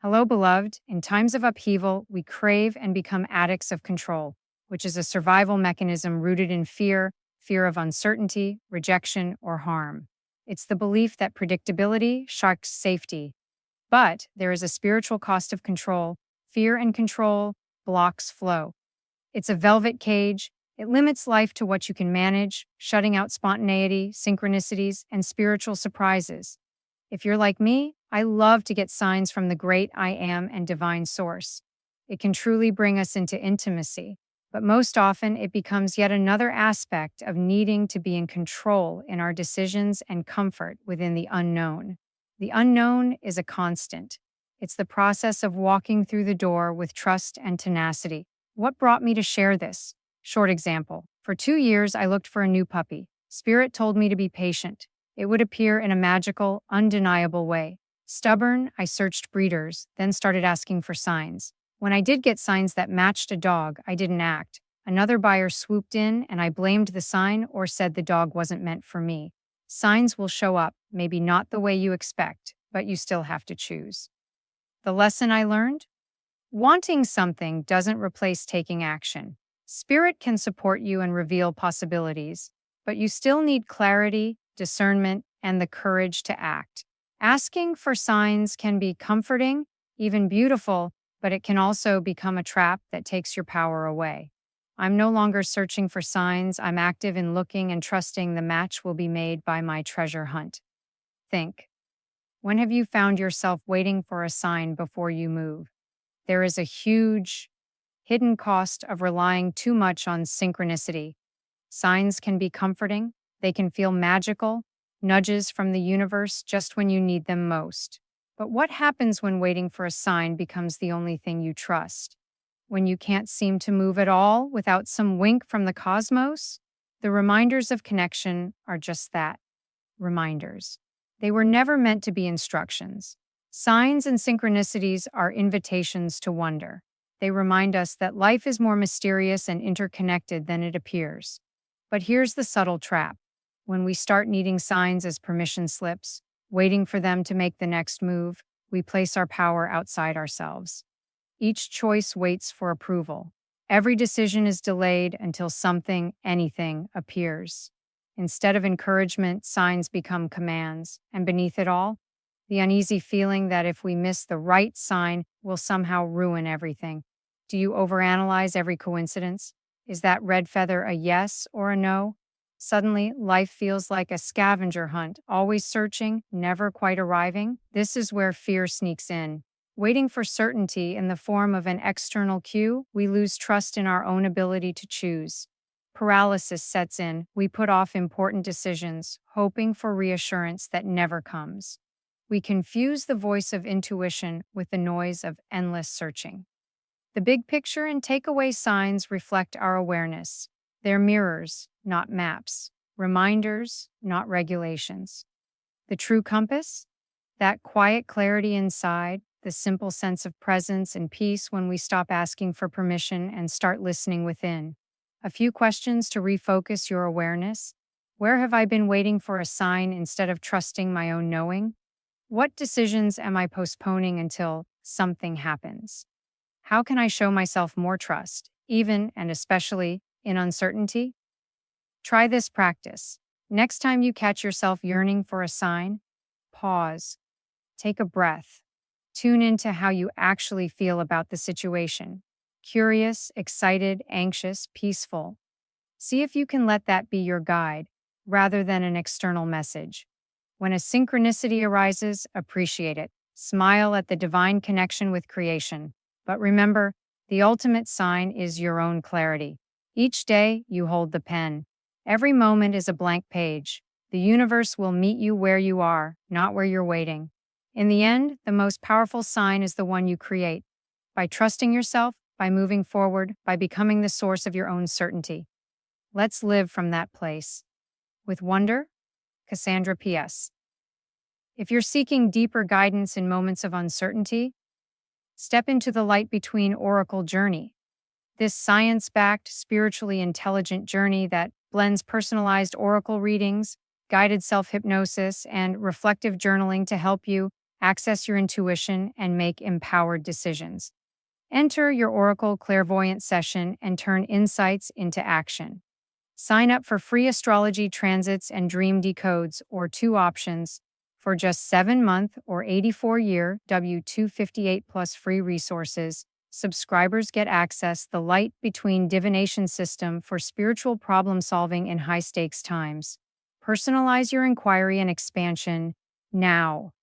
Hello, beloved. In times of upheaval, we crave and become addicts of control, which is a survival mechanism rooted in fear of uncertainty, rejection, or harm. It's the belief that predictability shocks safety. But there is a spiritual cost of control. Fear and control blocks flow. It's a velvet cage. It limits life to what you can manage, shutting out spontaneity, synchronicities, and spiritual surprises. If you're like me, I love to get signs from the great I am and divine source. It can truly bring us into intimacy, but most often it becomes yet another aspect of needing to be in control in our decisions and comfort within the unknown. The unknown is a constant. It's the process of walking through the door with trust and tenacity. What brought me to share this? Short example. For 2 years, I looked for a new puppy. Spirit told me to be patient. It would appear in a magical, undeniable way. Stubborn, I searched breeders, then started asking for signs. When I did get signs that matched a dog, I didn't act. Another buyer swooped in, and I blamed the sign or said the dog wasn't meant for me. Signs will show up, maybe not the way you expect, but you still have to choose. The lesson I learned? Wanting something doesn't replace taking action. Spirit can support you and reveal possibilities, but you still need clarity, discernment, and the courage to act. Asking for signs can be comforting, even beautiful, but it can also become a trap that takes your power away. I'm no longer searching for signs. I'm active in looking and trusting the match will be made by my treasure hunt. Think. When have you found yourself waiting for a sign before you move? There is a huge, hidden cost of relying too much on synchronicity. Signs can be comforting. They can feel magical, nudges from the universe just when you need them most. But what happens when waiting for a sign becomes the only thing you trust? When you can't seem to move at all without some wink from the cosmos? The reminders of connection are just that, reminders. They were never meant to be instructions. Signs and synchronicities are invitations to wonder. They remind us that life is more mysterious and interconnected than it appears. But here's the subtle trap. When we start needing signs as permission slips, waiting for them to make the next move, we place our power outside ourselves. Each choice waits for approval. Every decision is delayed until something, anything, appears. Instead of encouragement, signs become commands, and beneath it all, the uneasy feeling that if we miss the right sign, we'll somehow ruin everything. Do you overanalyze every coincidence? Is that red feather a yes or a no? Suddenly, life feels like a scavenger hunt, always searching, never quite arriving. This is where fear sneaks in. Waiting for certainty in the form of an external cue, we lose trust in our own ability to choose. Paralysis sets in. We put off important decisions, hoping for reassurance that never comes. We confuse the voice of intuition with the noise of endless searching. The big picture and takeaway signs reflect our awareness. They're mirrors, not maps, reminders, not regulations. The true compass? That quiet clarity inside, the simple sense of presence and peace when we stop asking for permission and start listening within. A few questions to refocus your awareness. Where have I been waiting for a sign instead of trusting my own knowing? What decisions am I postponing until something happens? How can I show myself more trust, even and especially in uncertainty? Try this practice. Next time you catch yourself yearning for a sign, pause, take a breath, tune into how you actually feel about the situation. Curious, excited, anxious, peaceful. See if you can let that be your guide rather than an external message. When a synchronicity arises, appreciate it. Smile at the divine connection with creation. But remember, the ultimate sign is your own clarity. Each day, you hold the pen. Every moment is a blank page. The universe will meet you where you are, not where you're waiting. In the end, the most powerful sign is the one you create. By trusting yourself, by moving forward, by becoming the source of your own certainty. Let's live from that place. With wonder, Cassandra P.S. If you're seeking deeper guidance in moments of uncertainty, step into the Light Between Oracle Journey. This science-backed, spiritually intelligent journey that blends personalized oracle readings, guided self-hypnosis, and reflective journaling to help you access your intuition, and make empowered decisions. Enter your Oracle clairvoyant session and turn insights into action. Sign up for free astrology transits and dream decodes, or two options, for just 7-month or 84-year W258 plus free resources. Subscribers get access the light between divination system for spiritual problem solving in high stakes times. Personalize your inquiry and expansion now.